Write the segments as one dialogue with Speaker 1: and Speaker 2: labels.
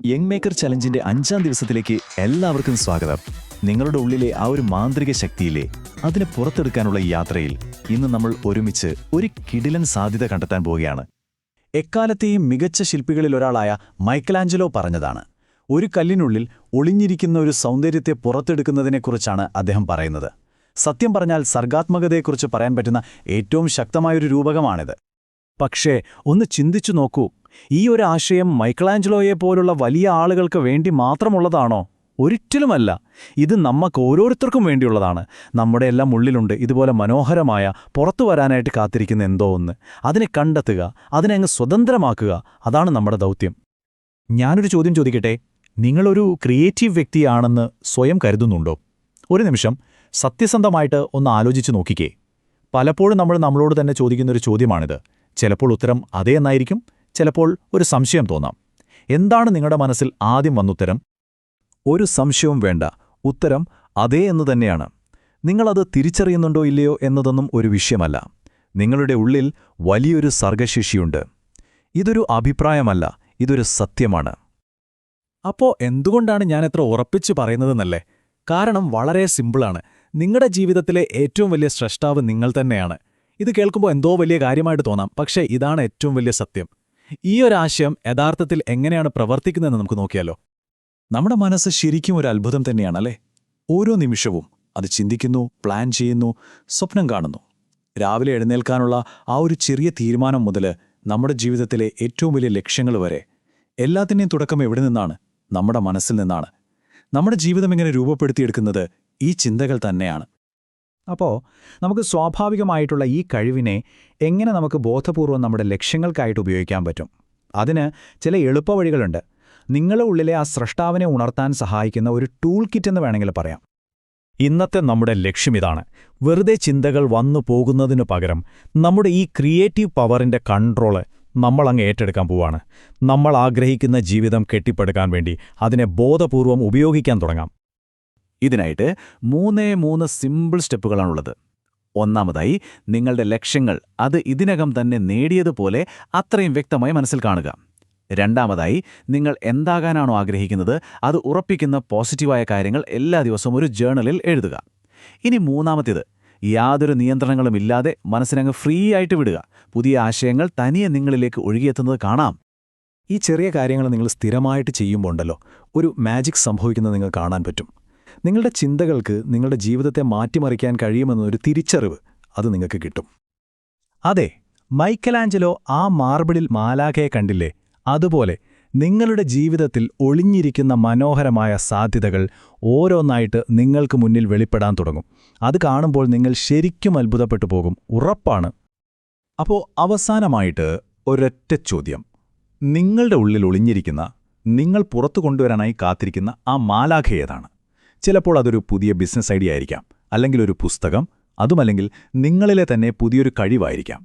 Speaker 1: Young maker ചലഞ്ചിന്റെ 5ാം ദിവസത്തിലേക്ക് എല്ലാവർക്കും സ്വാഗതം. നിങ്ങളുടെ ഉള്ളിലെ ആ ഒരു മാന്ത്രിക ശക്തിയിലെ അതിനെ പുറത്തെടുക്കാനുള്ള ഈ യാത്രയിൽ ഇന്ന് നമ്മൾ ഒരുമിച്ച് ഒരു കിടിലൻ സാധ്യത കണ്ടെത്താൻ പോവുകയാണ്. എക്കാലത്തെയും മികച്ച ശില്പികളിലൊരാളായ മൈക്കലാഞ്ചലോ പറഞ്ഞതാണ്, ഒരു കല്ലിനുള്ളിൽ ഒളിഞ്ഞിരിക്കുന്ന ഒരു സൗന്ദര്യത്തെ പുറത്തെടുക്കുന്നതിനെക്കുറിച്ചാണ് അദ്ദേഹം പറയുന്നത്. സത്യം പറഞ്ഞാൽ സർഗാത്മകതയെക്കുറിച്ച് പറയാൻ പറ്റുന്ന ഏറ്റവും ശക്തമായൊരു രൂപകമാണിത്. പക്ഷേ ഒന്ന് ചിന്തിച്ചു നോക്കൂ, ഈ ഒരു ആശയം മൈക്കലാഞ്ചലോയെ പോലുള്ള വലിയ ആളുകൾക്ക് വേണ്ടി മാത്രമുള്ളതാണോ? ഒരിക്കലുമല്ല. ഇത് നമുക്ക് ഓരോരുത്തർക്കും വേണ്ടിയുള്ളതാണ്. നമ്മുടെ എല്ലാം ഉള്ളിലുണ്ട് ഇതുപോലെ മനോഹരമായ, പുറത്തു വരാനായിട്ട് കാത്തിരിക്കുന്ന എന്തോ ഒന്ന്. അതിനെ കണ്ടെത്തുക, അതിനെ അങ്ങ് സ്വതന്ത്രമാക്കുക, അതാണ് നമ്മുടെ ദൗത്യം. ഞാനൊരു ചോദ്യം ചോദിക്കട്ടെ, നിങ്ങളൊരു ക്രിയേറ്റീവ് വ്യക്തിയാണെന്ന് സ്വയം കരുതുന്നുണ്ടോ? ഒരു നിമിഷം സത്യസന്ധമായിട്ട് ഒന്ന് ആലോചിച്ച് നോക്കിക്കേ. പലപ്പോഴും നമ്മളോട് തന്നെ ചോദിക്കുന്നൊരു ചോദ്യമാണിത്. ചിലപ്പോൾ ഉത്തരം അതേ എന്നായിരിക്കും, ചിലപ്പോൾ ഒരു സംശയം തോന്നാം. എന്താണ് നിങ്ങളുടെ മനസ്സിൽ ആദ്യം വന്നുത്തരം? ഒരു സംശയവും വേണ്ട, ഉത്തരം അതേ എന്ന് തന്നെയാണ്. നിങ്ങളത് തിരിച്ചറിയുന്നുണ്ടോ ഇല്ലയോ എന്നതൊന്നും ഒരു വിഷയമല്ല. നിങ്ങളുടെ ഉള്ളിൽ വലിയൊരു സർഗശേഷിയുണ്ട്. ഇതൊരു അഭിപ്രായമല്ല, ഇതൊരു സത്യമാണ്.
Speaker 2: അപ്പോ എന്തുകൊണ്ടാണ് ഞാൻ എത്ര ഉറപ്പിച്ചു പറയുന്നതെന്നല്ലേ? കാരണം വളരെ സിമ്പിളാണ്. നിങ്ങളുടെ ജീവിതത്തിലെ ഏറ്റവും വലിയ സ്രഷ്ടാവ് നിങ്ങൾ തന്നെയാണ്. ഇത് കേൾക്കുമ്പോൾ എന്തോ വലിയ കാര്യമായിട്ട് തോന്നാം, പക്ഷേ ഇതാണ് ഏറ്റവും വലിയ സത്യം. ഈ ഒരു ആശയം യഥാർത്ഥത്തിൽ എങ്ങനെയാണ് പ്രവർത്തിക്കുന്നതെന്ന് നമുക്ക് നോക്കിയാലോ.
Speaker 1: നമ്മുടെ മനസ്സ് ശരിക്കും ഒരു അത്ഭുതം തന്നെയാണല്ലേ. ഓരോ നിമിഷവും അത് ചിന്തിക്കുന്നു, പ്ലാൻ ചെയ്യുന്നു, സ്വപ്നം കാണുന്നു. രാവിലെ എഴുന്നേൽക്കാനുള്ള ആ ഒരു ചെറിയ തീരുമാനം മുതൽ നമ്മുടെ ജീവിതത്തിലെ ഏറ്റവും വലിയ ലക്ഷ്യങ്ങൾ വരെ, എല്ലാത്തിൻ്റെയും തുടക്കം എവിടെ നിന്നാണ്? നമ്മുടെ മനസ്സിൽ നിന്നാണ്. നമ്മുടെ ജീവിതം എങ്ങനെ രൂപപ്പെടുത്തിയെടുക്കുന്നത് ഈ ചിന്തകൾ തന്നെയാണ്.
Speaker 2: അപ്പോൾ നമുക്ക് സ്വാഭാവികമായിട്ടുള്ള ഈ കഴിവിനെ എങ്ങനെ നമുക്ക് ബോധപൂർവം നമ്മുടെ ലക്ഷ്യങ്ങൾക്കായിട്ട് ഉപയോഗിക്കാൻ പറ്റും? അതിന് ചില എളുപ്പവഴികളുണ്ട്. നിങ്ങളുടെ ഉള്ളിലെ ആ സ്രഷ്ടാവിനെ ഉണർത്താൻ സഹായിക്കുന്ന ഒരു ടൂൾ കിറ്റ് എന്ന് വേണമെങ്കിൽ പറയാം. ഇന്നത്തെ നമ്മുടെ ലക്ഷ്യം ഇതാണ്. വെറുതെ ചിന്തകൾ വന്നു പോകുന്നതിനു പകരം നമ്മുടെ ഈ ക്രിയേറ്റീവ് പവറിൻ്റെ കൺട്രോള് നമ്മളങ്ങ് ഏറ്റെടുക്കാൻ പോവാണ്. നമ്മൾ ആഗ്രഹിക്കുന്ന ജീവിതം കെട്ടിപ്പടുക്കാൻ വേണ്ടി അതിനെ ബോധപൂർവം ഉപയോഗിക്കാൻ തുടങ്ങാം.
Speaker 1: ഇതിനായിട്ട് 3 സിമ്പിൾ സ്റ്റെപ്പുകളാണുള്ളത്. ഒന്നാമതായി, നിങ്ങളുടെ ലക്ഷ്യങ്ങൾ അത് ഇതിനകം തന്നെ നേടിയതുപോലെ അത്രയും വ്യക്തമായി മനസ്സിൽ കാണുക. രണ്ടാമതായി, നിങ്ങൾ എന്താകാനാണോ ആഗ്രഹിക്കുന്നത് അത് ഉറപ്പിക്കുന്ന പോസിറ്റീവായ കാര്യങ്ങൾ എല്ലാ ദിവസവും ഒരു ജേർണലിൽ എഴുതുക. ഇനി മൂന്നാമത്തേത്, യാതൊരു നിയന്ത്രണങ്ങളുമില്ലാതെ മനസ്സിനങ്ങ് ഫ്രീ ആയിട്ട് വിടുക. പുതിയ ആശയങ്ങൾ തനിയെ നിങ്ങളിലേക്ക് ഒഴുകിയെത്തുന്നത് കാണാം.
Speaker 2: ഈ ചെറിയ കാര്യങ്ങൾ നിങ്ങൾ സ്ഥിരമായിട്ട് ചെയ്യുമ്പോൾ ഉണ്ടല്ലോ, ഒരു മാജിക് സംഭവിക്കുന്നത് നിങ്ങൾ കാണാൻ പറ്റും. നിങ്ങളുടെ ചിന്തകൾക്ക് നിങ്ങളുടെ ജീവിതത്തെ മാറ്റിമറിക്കാൻ കഴിയുമെന്നൊരു തിരിച്ചറിവ് അത് നിങ്ങൾക്ക് കിട്ടും. അതെ, മൈക്കലാഞ്ചലോ ആ മാർബിളിൽ മാലാഖയെ കണ്ടില്ലേ? അതുപോലെ നിങ്ങളുടെ ജീവിതത്തിൽ ഒളിഞ്ഞിരിക്കുന്ന മനോഹരമായ സാധ്യതകൾ ഓരോന്നായിട്ട് നിങ്ങൾക്ക് മുന്നിൽ വെളിപ്പെടാൻ തുടങ്ങും. അത് കാണുമ്പോൾ നിങ്ങൾ ശരിക്കും അത്ഭുതപ്പെട്ടു പോകും, ഉറപ്പാണ്.
Speaker 1: അപ്പോൾ അവസാനമായിട്ട് ഒരൊറ്റ ചോദ്യം. നിങ്ങളുടെ ഉള്ളിൽ ഒളിഞ്ഞിരിക്കുന്ന, നിങ്ങൾ പുറത്തു കൊണ്ടുവരാനായി കാത്തിരിക്കുന്ന ആ മാലാഖ ഏതാണ്? ചിലപ്പോൾ അതൊരു പുതിയ ബിസിനസ് ഐഡിയ ആയിരിക്കാം, അല്ലെങ്കിൽ ഒരു പുസ്തകം, അതുമല്ലെങ്കിൽ നിങ്ങളിലെ തന്നെ പുതിയൊരു കഴിവായിരിക്കാം.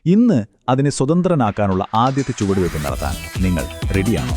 Speaker 1: ഇന്ന് അതിനെ സ്വതന്ത്രനാക്കാനുള്ള ആദ്യത്തെ ചുവടുവയ്പ് നടത്താൻ നിങ്ങൾ റെഡിയാണോ?